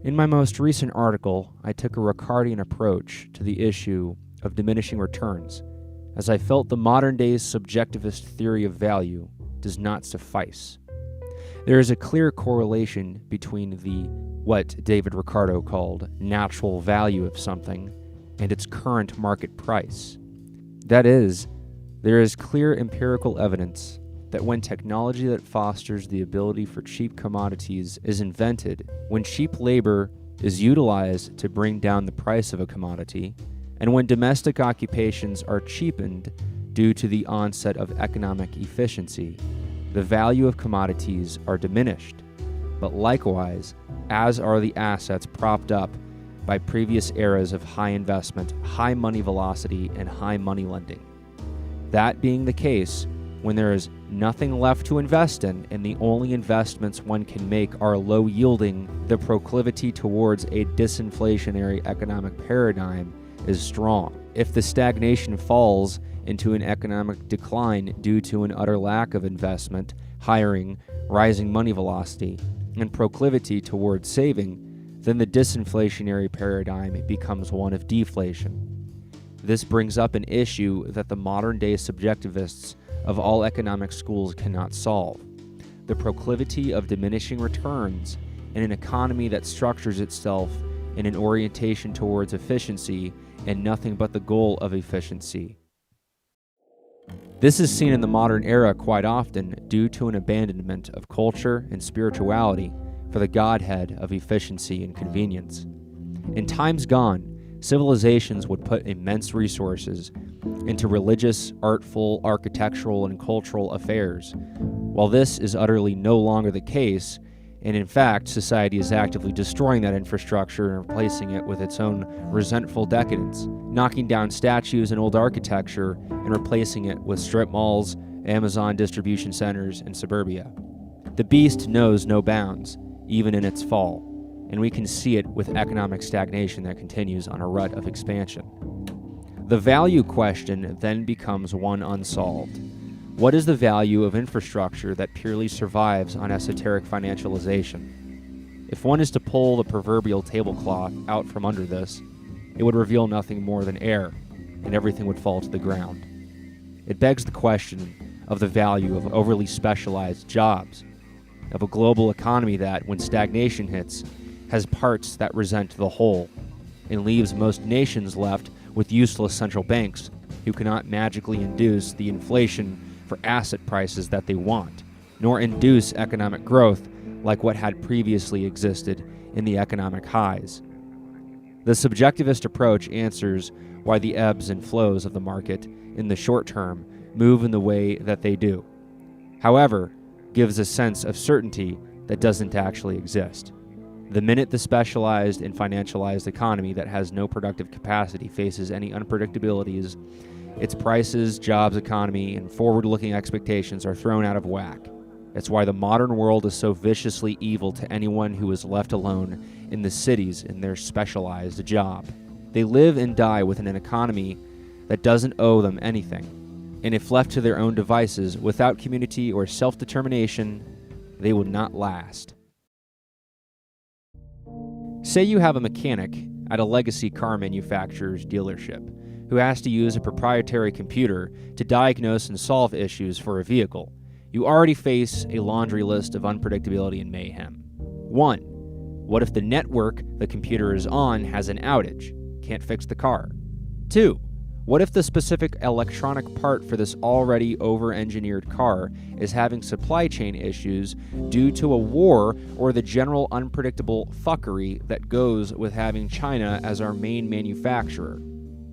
In my most recent article, I took a Ricardian approach to the issue of diminishing returns, as I felt the modern-day subjectivist theory of value does not suffice. There is a clear correlation between what David Ricardo called natural value of something and its current market price. That is, there is clear empirical evidence that when technology that fosters the ability for cheap commodities is invented, when cheap labor is utilized to bring down the price of a commodity, and when domestic occupations are cheapened due to the onset of economic efficiency, the value of commodities are diminished, but likewise, as are the assets propped up by previous eras of high investment, high money velocity, and high money lending. That being the case, when there is nothing left to invest in and the only investments one can make are low yielding, the proclivity towards a disinflationary economic paradigm is strong. If the stagnation falls into an economic decline due to an utter lack of investment, hiring, rising money velocity, and proclivity towards saving, then the disinflationary paradigm becomes one of deflation. This brings up an issue that the modern-day subjectivists of all economic schools cannot solve: the proclivity of diminishing returns in an economy that structures itself in an orientation towards efficiency and nothing but the goal of efficiency. This is seen in the modern era quite often due to an abandonment of culture and spirituality for the godhead of efficiency and convenience. In times gone, civilizations would put immense resources into religious, artful, architectural, and cultural affairs. While this is utterly no longer the case, and in fact, society is actively destroying that infrastructure and replacing it with its own resentful decadence, knocking down statues and old architecture and replacing it with strip malls, Amazon distribution centers, and suburbia. The beast knows no bounds, even in its fall, and we can see it with economic stagnation that continues on a rut of expansion. The value question then becomes one unsolved. What is the value of infrastructure that purely survives on esoteric financialization? If one is to pull the proverbial tablecloth out from under this, it would reveal nothing more than air, and everything would fall to the ground. It begs the question of the value of overly specialized jobs, of a global economy that, when stagnation hits, has parts that resent the whole, and leaves most nations left with useless central banks who cannot magically induce the inflation for asset prices that they want, nor induce economic growth like what had previously existed in the economic highs. The subjectivist approach answers why the ebbs and flows of the market in the short term move in the way that they do. However, gives a sense of certainty that doesn't actually exist. The minute the specialized and financialized economy that has no productive capacity faces any unpredictabilities, its prices, jobs, economy, and forward-looking expectations are thrown out of whack. It's why the modern world is so viciously evil to anyone who is left alone in the cities in their specialized job. They live and die within an economy that doesn't owe them anything, and if left to their own devices without community or self-determination, they will not last. Say you have a mechanic at a legacy car manufacturer's dealership who has to use a proprietary computer to diagnose and solve issues for a vehicle. You already face a laundry list of unpredictability and mayhem. 1. What if the network the computer is on has an outage? Can't fix the car. 2. What if the specific electronic part for this already over-engineered car is having supply chain issues due to a war or the general unpredictable fuckery that goes with having China as our main manufacturer?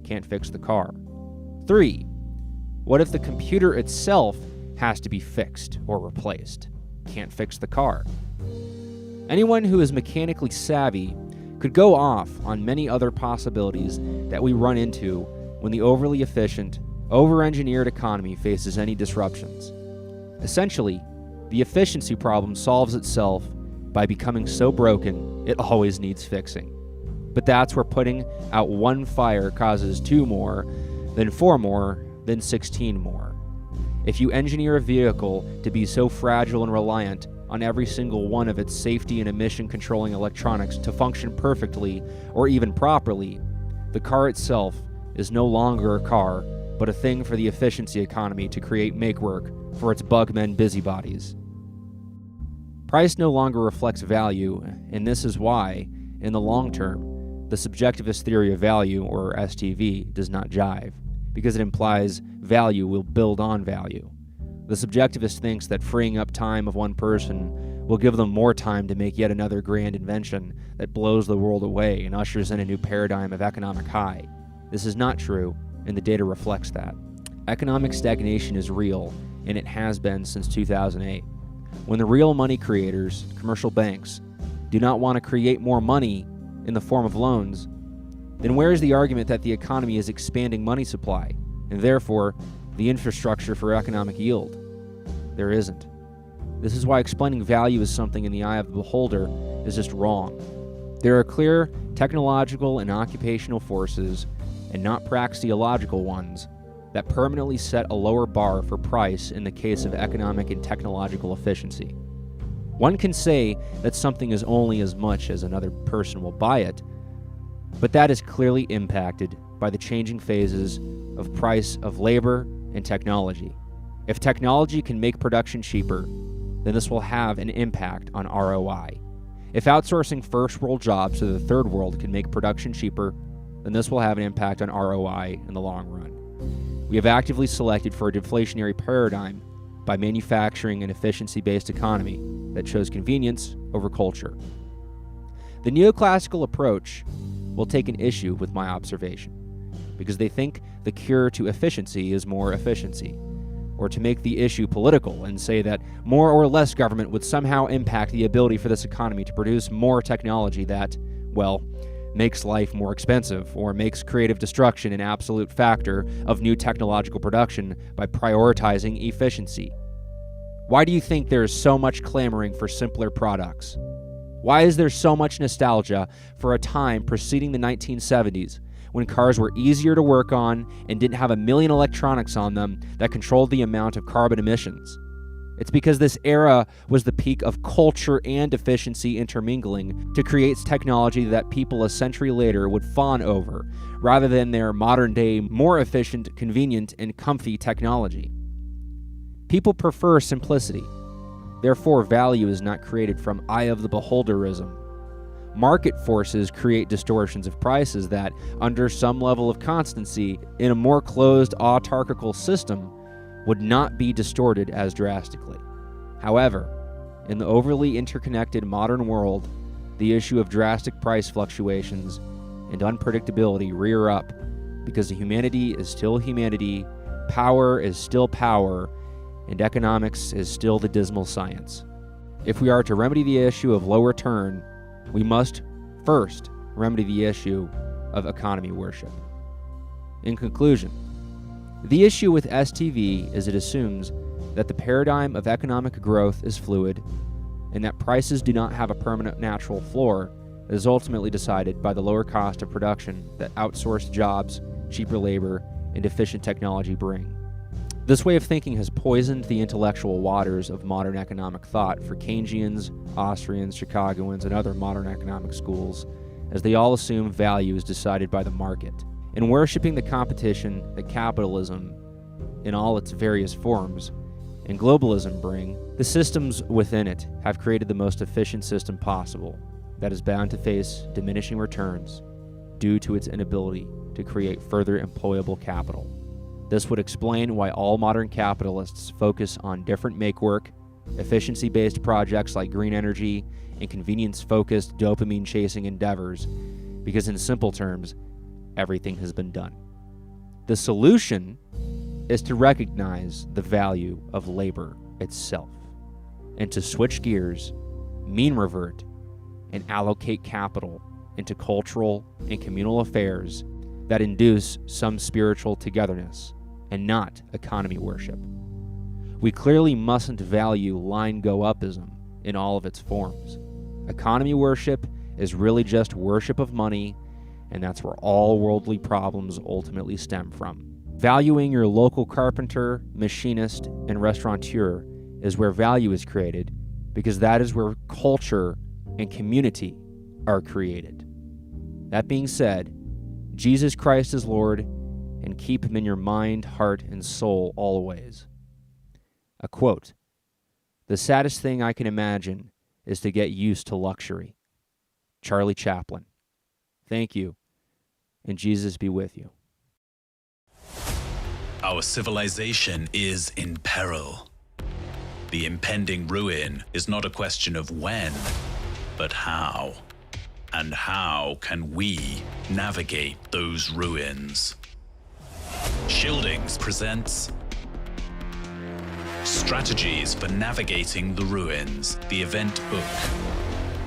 Can't fix the car. 3. What if the computer itself has to be fixed or replaced? Can't fix the car. Anyone who is mechanically savvy could go off on many other possibilities that we run into when the overly efficient, over-engineered economy faces any disruptions. Essentially, the efficiency problem solves itself by becoming so broken it always needs fixing. But that's where putting out one fire causes 2 more, then 4 more, then 16 more. If you engineer a vehicle to be so fragile and reliant on every single one of its safety and emission controlling electronics to function perfectly or even properly, the car itself is no longer a car, but a thing for the efficiency economy to create make-work for its bugmen busybodies. Price no longer reflects value, and this is why, in the long term, the subjectivist theory of value, or STV, does not jive, because it implies value will build on value. The subjectivist thinks that freeing up time of one person will give them more time to make yet another grand invention that blows the world away and ushers in a new paradigm of economic high. This is not true, and the data reflects that. Economic stagnation is real, and it has been since 2008. When the real money creators, commercial banks, do not want to create more money in the form of loans, then where is the argument that the economy is expanding money supply, and therefore the infrastructure for economic yield? There isn't. This is why explaining value as something in the eye of the beholder is just wrong. There are clear technological and occupational forces, and not praxeological ones, that permanently set a lower bar for price in the case of economic and technological efficiency. One can say that something is only as much as another person will buy it, but that is clearly impacted by the changing phases of price of labor and technology. If technology can make production cheaper, then this will have an impact on ROI. If outsourcing first world jobs to the third world can make production cheaper, then this will have an impact on ROI in the long run. We have actively selected for a deflationary paradigm by manufacturing an efficiency-based economy that chose convenience over culture. The neoclassical approach will take an issue with my observation, because they think the cure to efficiency is more efficiency, or to make the issue political and say that more or less government would somehow impact the ability for this economy to produce more technology that, well, makes life more expensive or makes creative destruction an absolute factor of new technological production by prioritizing efficiency. Why do you think there is so much clamoring for simpler products? Why is there so much nostalgia for a time preceding the 1970s when cars were easier to work on and didn't have a million electronics on them that controlled the amount of carbon emissions? It's because this era was the peak of culture and efficiency intermingling to create technology that people a century later would fawn over, rather than their modern-day, more efficient, convenient, and comfy technology. People prefer simplicity. Therefore, value is not created from eye-of-the-beholderism. Market forces create distortions of prices that, under some level of constancy, in a more closed, autarchical system, would not be distorted as drastically. However, in the overly interconnected modern world, the issue of drastic price fluctuations and unpredictability rear up because humanity is still humanity, power is still power, and economics is still the dismal science. If we are to remedy the issue of low return, we must first remedy the issue of economy worship. In conclusion, the issue with STV is it assumes that the paradigm of economic growth is fluid and that prices do not have a permanent natural floor that is ultimately decided by the lower cost of production that outsourced jobs, cheaper labor, and efficient technology bring. This way of thinking has poisoned the intellectual waters of modern economic thought for Keynesians, Austrians, Chicagoans, and other modern economic schools, as they all assume value is decided by the market. In worshiping the competition that capitalism, in all its various forms, and globalism bring, the systems within it have created the most efficient system possible that is bound to face diminishing returns due to its inability to create further employable capital. This would explain why all modern capitalists focus on different make-work, efficiency-based projects like green energy, and convenience-focused, dopamine-chasing endeavors, because in simple terms, everything has been done. The solution is to recognize the value of labor itself, and to switch gears, mean revert, and allocate capital into cultural and communal affairs that induce some spiritual togetherness, and not economy worship. We clearly mustn't value line-go-upism in all of its forms. Economy worship is really just worship of money, and that's where all worldly problems ultimately stem from. Valuing your local carpenter, machinist, and restaurateur is where value is created, because that is where culture and community are created. That being said, Jesus Christ is Lord, and keep him in your mind, heart, and soul always. A quote, "The saddest thing I can imagine is to get used to luxury." Charlie Chaplin. Thank you, and Jesus be with you. Our civilization is in peril. The impending ruin is not a question of when, but how. And how can we navigate those ruins? Schildings presents Strategies for Navigating the Ruins, the event book,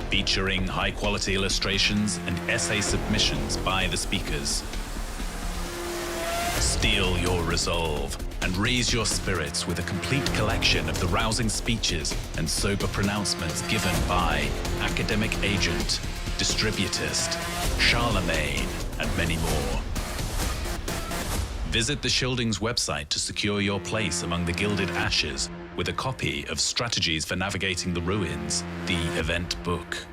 featuring high-quality illustrations and essay submissions by the speakers. Steel your resolve and raise your spirits with a complete collection of the rousing speeches and sober pronouncements given by academic agent, distributist, Charlemagne, and many more. Visit the Schildings website to secure your place among the gilded ashes with a copy of Strategies for Navigating the Ruins, the event book.